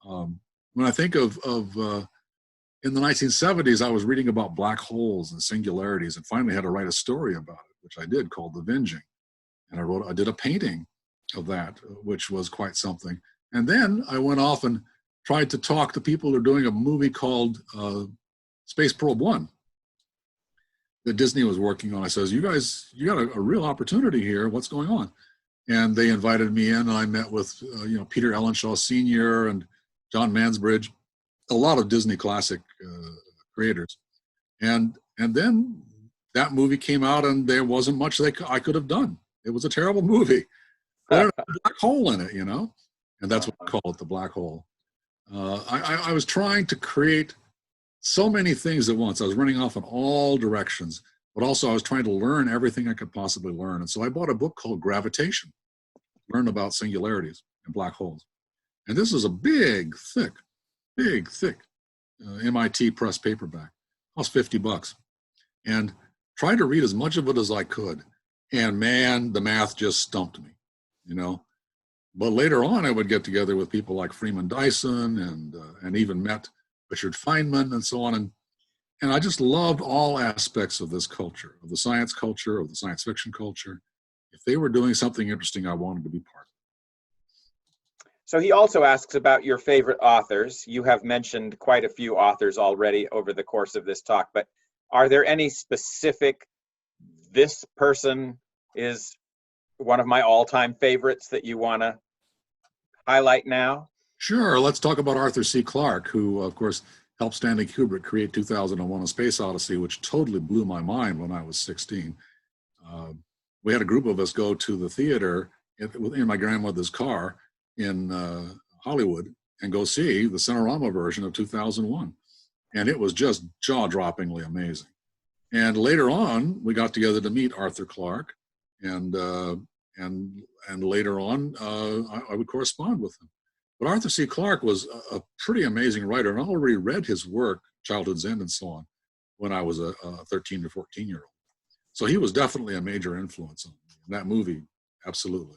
When I think of in the 1970s, I was reading about black holes and singularities, and finally had to write a story about it, which I did, called The Venging. And I did a painting of that, which was quite something. And then I went off and tried to talk to people who are doing a movie called Space Probe 1 that Disney was working on. I says, you guys, you got a real opportunity here. What's going on? And they invited me in, and I met with Peter Ellenshaw Sr. and John Mansbridge, a lot of Disney classic creators. And then that movie came out, and there wasn't much I could have done. It was a terrible movie. There's a black hole in it, you know? And that's what I call it, the black hole. I was trying to create so many things at once. I was running off in all directions, but also I was trying to learn everything I could possibly learn. And so I bought a book called Gravitation, Learn About Singularities and Black Holes. And this is a big, thick MIT press paperback. Cost $50. And tried to read as much of it as I could. And man, the math just stumped me, you know. But later on, I would get together with people like Freeman Dyson and even met Richard Feynman and so on. And I just loved all aspects of this culture, of the science culture, of the science fiction culture. If they were doing something interesting, I wanted to be part of it. So he also asks about your favorite authors. You have mentioned quite a few authors already over the course of this talk, but are there any specific, this person is one of my all-time favorites that you want to highlight now? Sure. Let's talk about Arthur C. Clarke, who, of course, helped Stanley Kubrick create 2001: A Space Odyssey, which totally blew my mind when I was 16. We had a group of us go to the theater in my grandmother's car in Hollywood and go see the Cinerama version of 2001. And it was just jaw-droppingly amazing. And later on, we got together to meet Arthur Clarke, and later on, I would correspond with him. But Arthur C. Clarke was a pretty amazing writer, and I already read his work, Childhood's End and so on, when I was a 13 to 14-year-old. So he was definitely a major influence on me. And that movie, absolutely.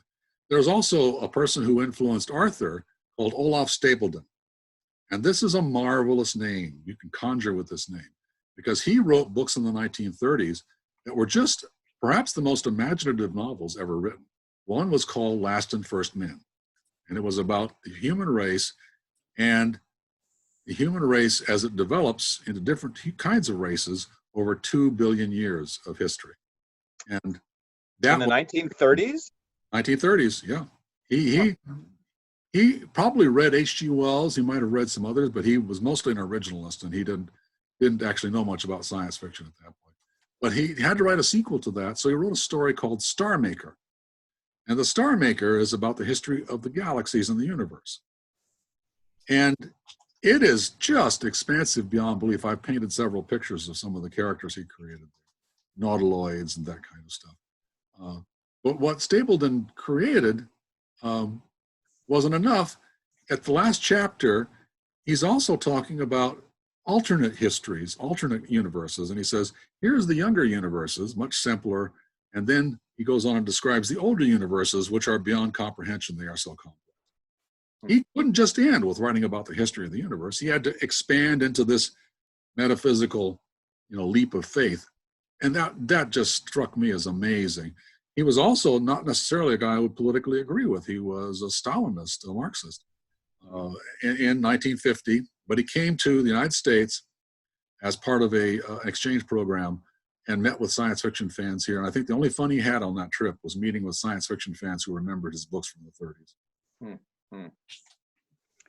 There's also a person who influenced Arthur called Olaf Stapledon. And this is a marvelous name. You can conjure with this name because he wrote books in the 1930s that were just perhaps the most imaginative novels ever written. One was called Last and First Men, and it was about the human race and the human race as it develops into different kinds of races over 2 billion years of history. And that in the 1930s? 1930s, yeah. He probably read H.G. Wells. He might have read some others, but he was mostly an originalist, and he didn't actually know much about science fiction at that point. But he had to write a sequel to that, so he wrote a story called Star Maker. And the Star Maker is about the history of the galaxies in the universe. And it is just expansive beyond belief. I've painted several pictures of some of the characters he created, nautiloids and that kind of stuff. But what Stapledon created wasn't enough. At the last chapter, he's also talking about alternate histories, alternate universes. And he says, here's the younger universes, much simpler. And then he goes on and describes the older universes, which are beyond comprehension. They are so complex. He couldn't just end with writing about the history of the universe. He had to expand into this metaphysical, leap of faith. And that just struck me as amazing. He was also not necessarily a guy I would politically agree with. He was a Stalinist, a Marxist in 1950, but he came to the United States as part of an exchange program and met with science fiction fans here. And I think the only fun he had on that trip was meeting with science fiction fans who remembered his books from the 30s.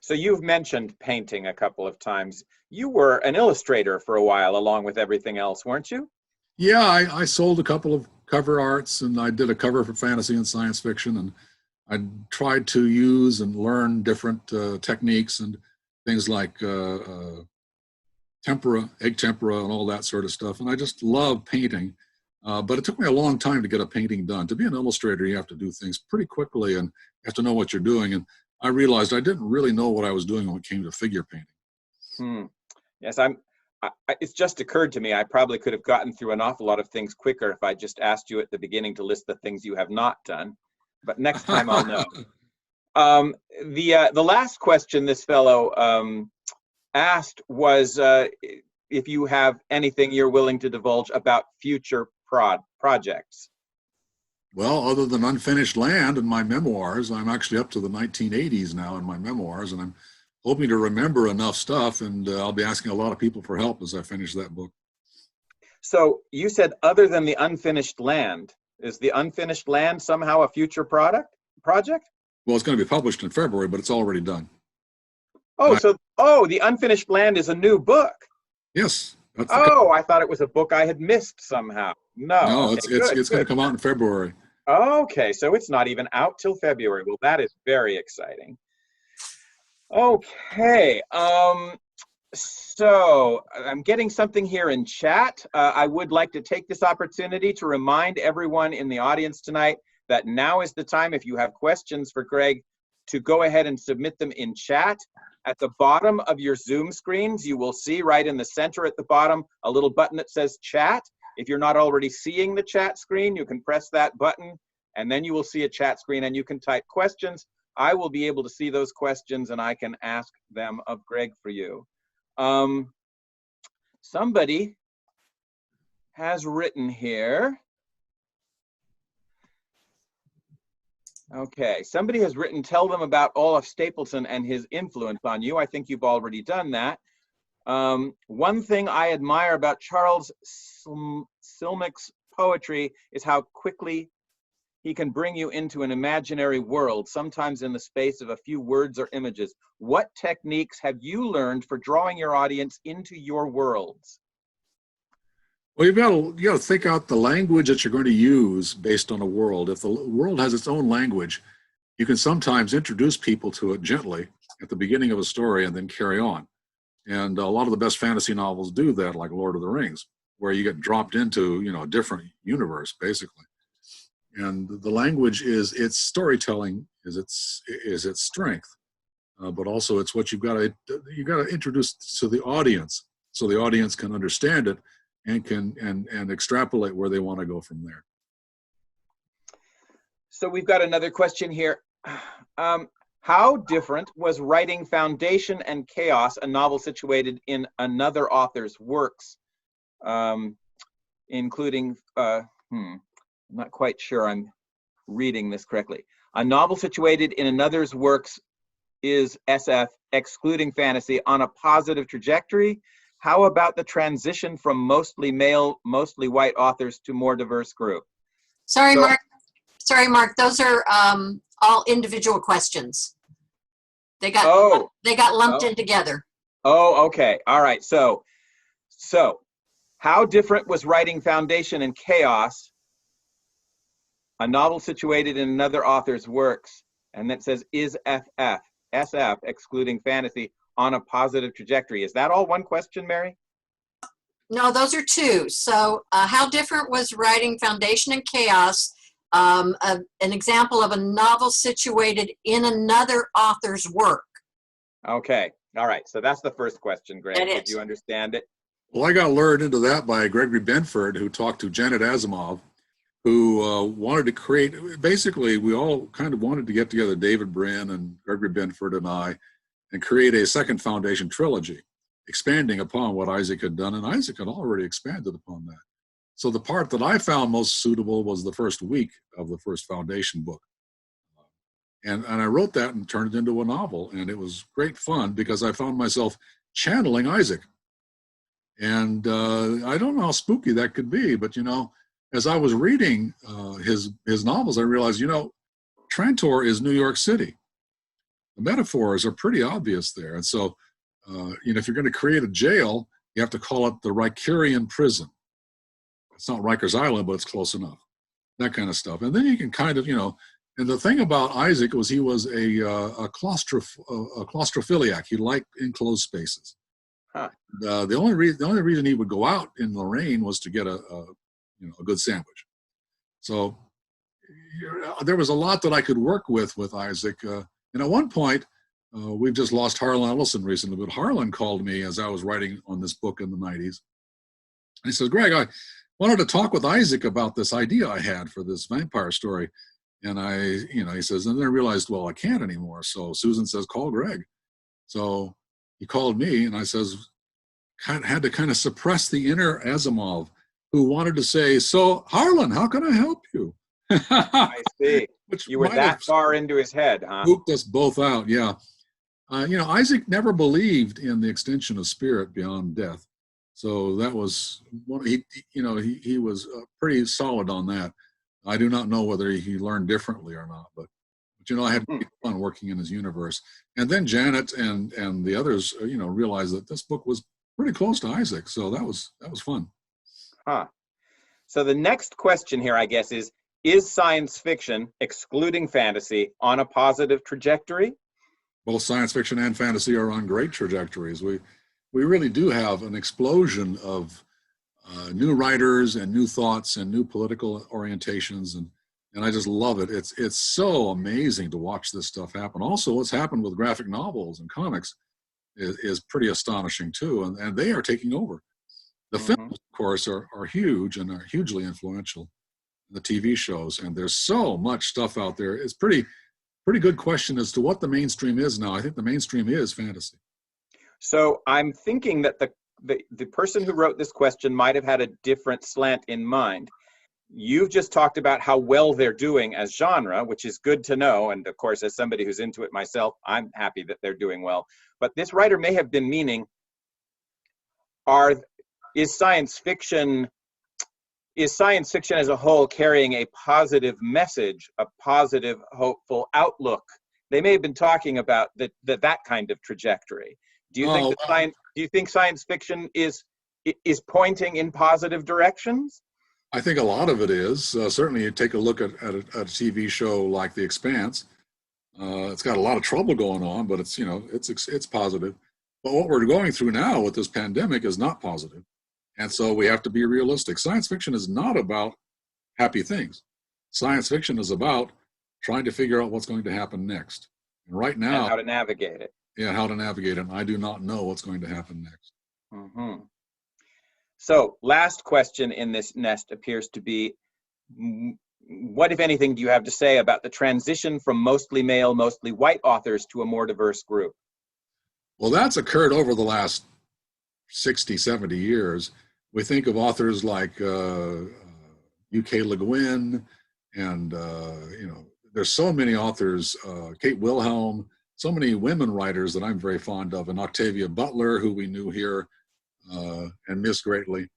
So you've mentioned painting a couple of times. You were an illustrator for a while along with everything else, weren't you? Yeah, I sold a couple of cover arts, and I did a cover for fantasy and science fiction, and I tried to use and learn different techniques and things like tempera, egg tempera, and all that sort of stuff. And I just love painting, but it took me a long time to get a painting done. To be an illustrator, you have to do things pretty quickly, and you have to know what you're doing. And I realized I didn't really know what I was doing when it came to figure painting. Yes, it's just occurred to me, I probably could have gotten through an awful lot of things quicker if I just asked you at the beginning to list the things you have not done. But next time I'll know. The last question this fellow asked was if you have anything you're willing to divulge about future projects. Well, other than Unfinished Land and my memoirs, I'm actually up to the 1980s now in my memoirs, and I'm hoping to remember enough stuff, and I'll be asking a lot of people for help as I finish that book. So you said other than the Unfinished Land. Is the Unfinished Land somehow a future project? Well, it's going to be published in February, but it's already done. The Unfinished Land is a new book. Yes. I thought it was a book I had missed somehow. No, okay, it's going to come out in February. Okay, so it's not even out till February. Well, that is very exciting. Okay, so I'm getting something here in chat. I would like to take this opportunity to remind everyone in the audience tonight that now is the time, if you have questions for Greg, to go ahead and submit them in chat. At the bottom of your Zoom screens, you will see right in the center at the bottom a little button that says chat. If you're not already seeing the chat screen, you can press that button, and then you will see a chat screen, and you can type questions. I will be able to see those questions, and I can ask them of Greg for you. Somebody has written here. Okay, somebody has written, tell them about Olaf Stapledon and his influence on you. I think you've already done that. One thing I admire about Charles Silmick's poetry is how quickly he can bring you into an imaginary world, sometimes in the space of a few words or images. What techniques have you learned for drawing your audience into your worlds? Well, you got to think out the language that you're going to use based on a world. If the world has its own language, you can sometimes introduce people to it gently at the beginning of a story and then carry on. And a lot of the best fantasy novels do that, like Lord of the Rings, where you get dropped into, a different universe, basically. And the language is its storytelling, is its strength, but also it's what you got to introduce to the audience, so the audience can understand it and can extrapolate where they want to go from there. So we've got another question here. How different was writing Foundation and Chaos, a novel situated in another author's works, including, I'm not quite sure I'm reading this correctly. A novel situated in another's works is SF, excluding fantasy, on a positive trajectory? How about the transition from mostly male, mostly white authors to more diverse group? Sorry, So- Mark. Sorry, Mark. Those are all individual questions. They got lumped in together. Oh, okay. All right. So how different was writing Foundation and Chaos, a novel situated in another author's works, and that says is SF, excluding fantasy, on a positive trajectory? Is that all one question, Mary? No, those are two. So how different was writing Foundation and Chaos, an example of a novel situated in another author's work? Okay. All right. So that's the first question, Greg. That Did is. you understand it? Well, I got lured into that by Gregory Benford, who talked to Janet Asimov, who wanted to create, basically, we all kind of wanted to get together, David Brin and Gregory Benford and I, and create a second Foundation trilogy, expanding upon what Isaac had done, and Isaac had already expanded upon that. So the part that I found most suitable was the first week of the first Foundation book. And I wrote that and turned it into a novel, and it was great fun because I found myself channeling Isaac. And I don't know how spooky that could be, but as I was reading his novels, I realized, Trantor is New York City. The metaphors are pretty obvious there. And so, if you're going to create a jail, you have to call it the Rikerian prison. It's not Rikers Island, but it's close enough. That kind of stuff. And then you can kind of, and the thing about Isaac was he was a claustrophiliac. He liked enclosed spaces. Huh. The only reason he would go out in the rain was to get a good sandwich. So there was a lot that I could work with Isaac. And at one point, we've just lost Harlan Ellison recently, but Harlan called me as I was writing on this book in the 90s. And he says, Greg, I wanted to talk with Isaac about this idea I had for this vampire story. And he says, and then I realized, well, I can't anymore. So Susan says, call Greg. So he called me, and I had to kind of suppress the inner Asimov who wanted to say, so Harlan, how can I help you? I see. You were that far into his head, huh? Spooked us both out, yeah. Isaac never believed in the extension of spirit beyond death. So that was, he was pretty solid on that. I do not know whether he learned differently or not, but I had fun working in his universe. And then Janet and the others, realized that this book was pretty close to Isaac. So that was fun. Huh. So the next question here, I guess, is science fiction, excluding fantasy, on a positive trajectory? Both science fiction and fantasy are on great trajectories. We really do have an explosion of new writers and new thoughts and new political orientations, and I just love it. It's so amazing to watch this stuff happen. Also, what's happened with graphic novels and comics is pretty astonishing too, and they are taking over. The films, of course, are huge and are hugely influential. The TV shows, and there's so much stuff out there. It's pretty good question as to what the mainstream is now. I think the mainstream is fantasy. So I'm thinking that the person who wrote this question might have had a different slant in mind. You've just talked about how well they're doing as genre, which is good to know. And of course, as somebody who's into it myself, I'm happy that they're doing well. But this writer may have been meaning, is science fiction as a whole carrying a positive message, a positive, hopeful outlook? They may have been talking about that kind of trajectory. Do you think science fiction is pointing in positive directions? I think a lot of it is. Certainly, you take a look at a TV show like The Expanse. It's got a lot of trouble going on, but it's positive. But what we're going through now with this pandemic is not positive. And so we have to be realistic. Science fiction is not about happy things. Science fiction is about trying to figure out what's going to happen next. And right now, and how to navigate it. Yeah, how to navigate it. And I do not know what's going to happen next. Mm-hmm. So last question in this nest appears to be, what, if anything, do you have to say about the transition from mostly male, mostly white authors to a more diverse group? Well, that's occurred over the last 60, 70 years. We think of authors like U.K. Le Guin, and there's so many authors, Kate Wilhelm, so many women writers that I'm very fond of, and Octavia Butler, who we knew here and miss greatly.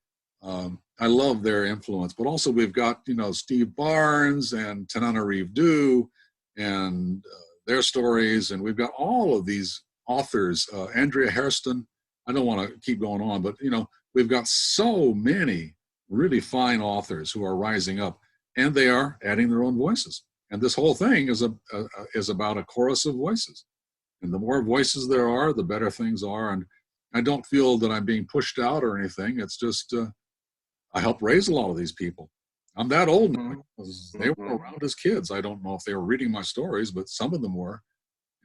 I love their influence, but also we've got, Steve Barnes and Tananarive Due and their stories, and we've got all of these authors, Andrea Hairston. I don't want to keep going on, but, we've got so many really fine authors who are rising up, and they are adding their own voices. And this whole thing is about a chorus of voices. And the more voices there are, the better things are. And I don't feel that I'm being pushed out or anything. It's just I helped raise a lot of these people. I'm that old now because they were around as kids. I don't know if they were reading my stories, but some of them were.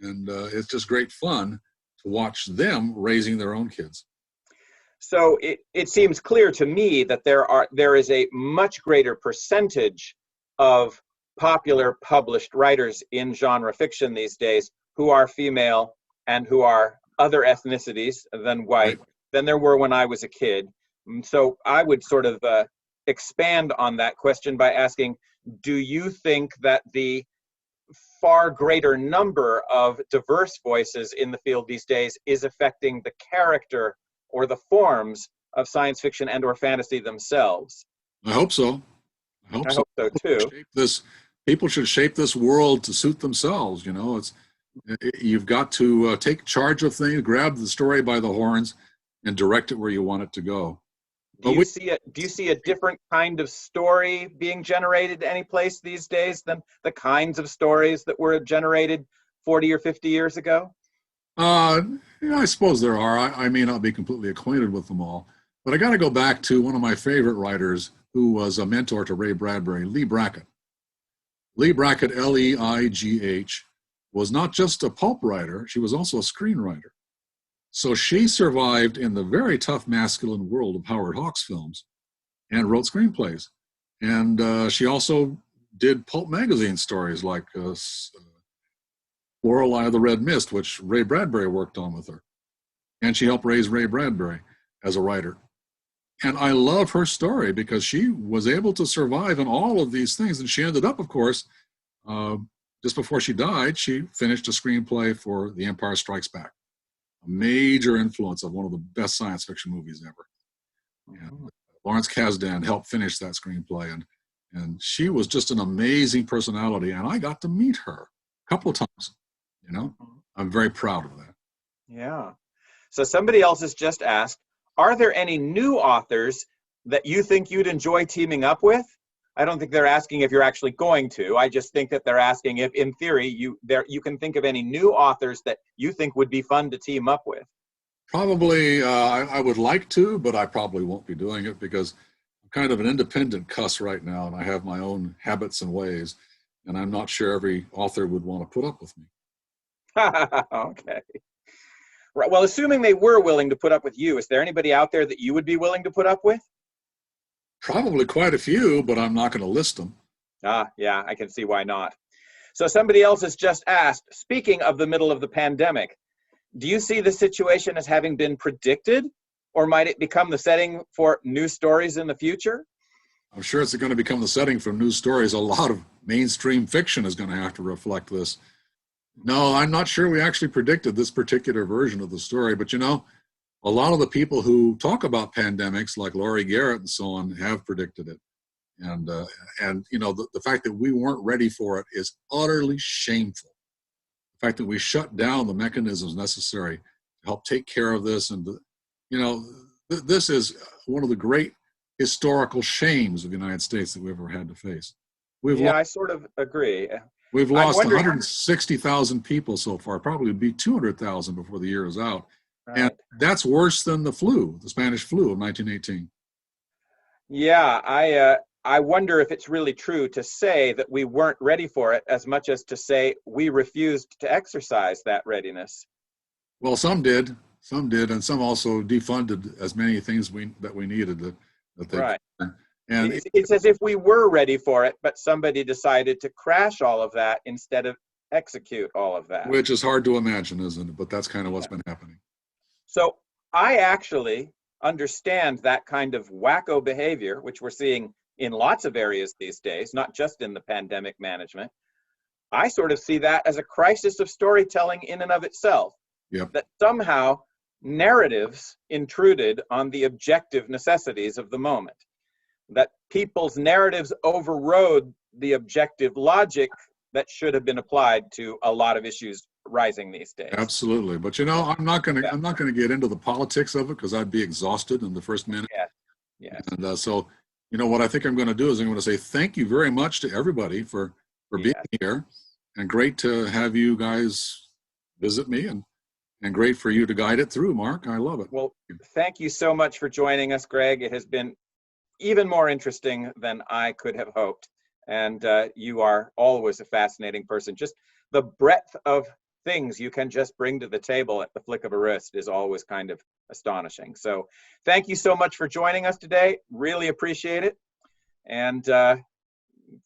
And it's just great fun to watch them raising their own kids. So it seems clear to me that there is a much greater percentage of popular published writers in genre fiction these days who are female and who are other ethnicities than white than there were when I was a kid. So I would sort of expand on that question by asking, do you think that the far greater number of diverse voices in the field these days is affecting the character or the forms of science fiction and or fantasy themselves? I hope so. I hope so too. People should shape this world to suit themselves. You've got to take charge of things, grab the story by the horns, and direct it where you want it to go. Do you see a different kind of story being generated any place these days than the kinds of stories that were generated 40 or 50 years ago? I suppose there are. I may not be completely acquainted with them all, but I got to go back to one of my favorite writers who was a mentor to Ray Bradbury, Lee Brackett. Lee Brackett, Leigh, was not just a pulp writer, she was also a screenwriter. So she survived in the very tough masculine world of Howard Hawks films and wrote screenplays. And she also did pulp magazine stories like Lorelei of the Red Mist, which Ray Bradbury worked on with her. And she helped raise Ray Bradbury as a writer. And I love her story because she was able to survive in all of these things. And she ended up, of course, just before she died, she finished a screenplay for The Empire Strikes Back, a major influence of one of the best science fiction movies ever. And Lawrence Kasdan helped finish that screenplay. And she was just an amazing personality. And I got to meet her a couple of times. I'm very proud of that. Yeah. So somebody else has just asked, are there any new authors that you think you'd enjoy teaming up with? I don't think they're asking if you're actually going to. I just think that they're asking if, in theory, you can think of any new authors that you think would be fun to team up with. Probably, I would like to, but I probably won't be doing it because I'm kind of an independent cuss right now, and I have my own habits and ways, and I'm not sure every author would want to put up with me. Okay. Right. Well, assuming they were willing to put up with you, is there anybody out there that you would be willing to put up with? Probably quite a few, but I'm not going to list them. Yeah, I can see why not. So somebody else has just asked, speaking of the middle of the pandemic, do you see the situation as having been predicted, or might it become the setting for new stories in the future? I'm sure it's going to become the setting for new stories. A lot of mainstream fiction is going to have to reflect this. No, I'm not sure we actually predicted this particular version of the story, but a lot of the people who talk about pandemics, like Laurie Garrett and so on, have predicted it. And the fact that we weren't ready for it is utterly shameful. The fact that we shut down the mechanisms necessary to help take care of this. And, this is one of the great historical shames of the United States that we've ever had to face. I sort of agree. We've lost 160,000 people so far, probably be 200,000 before the year is out. Right. And that's worse than the Spanish flu of 1918. Yeah, I wonder if it's really true to say that we weren't ready for it as much as to say we refused to exercise that readiness. Well, some did, and some also defunded as many things that we needed that they right. could. And It's as if we were ready for it, but somebody decided to crash all of that instead of execute all of that. which is hard to imagine, isn't it? But that's kind of what's been happening. So I actually understand that kind of wacko behavior, which we're seeing in lots of areas these days, not just in the pandemic management. I sort of see that as a crisis of storytelling in and of itself. Yep. That somehow narratives intruded on the objective necessities of the moment. That people's narratives overrode the objective logic that should have been applied to a lot of issues rising these days. Absolutely. But I'm not going to get into the politics of it because I'd be exhausted in the first minute. Yes. And so, what I think I'm going to do is I'm going to say thank you very much to everybody for being here, and great to have you guys visit me, and great for you to guide it through, Mark. I love it. Well, thank you so much for joining us, Greg. It has been even more interesting than I could have hoped. And you are always a fascinating person. Just the breadth of things you can just bring to the table at the flick of a wrist is always kind of astonishing. So thank you so much for joining us today. Really appreciate it. And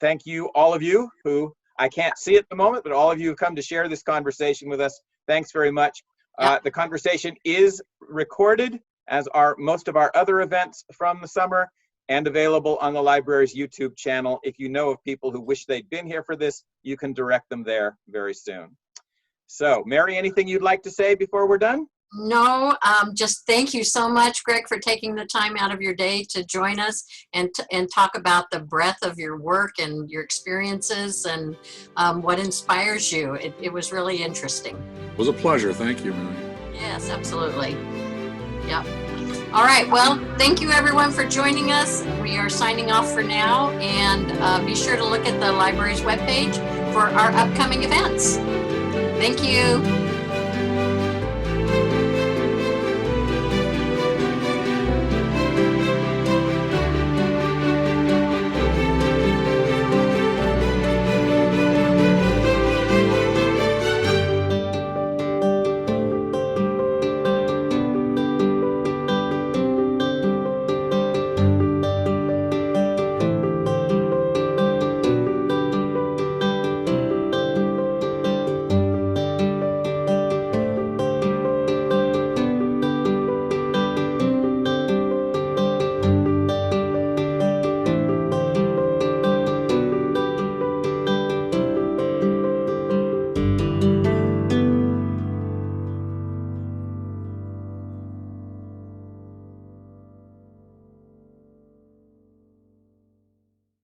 thank you, all of you who I can't see at the moment, but all of you who come to share this conversation with us. Thanks very much. The conversation is recorded, as are most of our other events from the summer, and available on the library's YouTube channel. If you know of people who wish they'd been here for this, you can direct them there very soon. So, Mary, anything you'd like to say before we're done? No, just thank you so much, Greg, for taking the time out of your day to join us and talk about the breadth of your work and your experiences and what inspires you. It was really interesting. It was a pleasure. Thank you, Mary. Yes, absolutely. Yep. All right. Well, thank you everyone for joining us. We are signing off for now, and be sure to look at the library's webpage for our upcoming events. Thank you.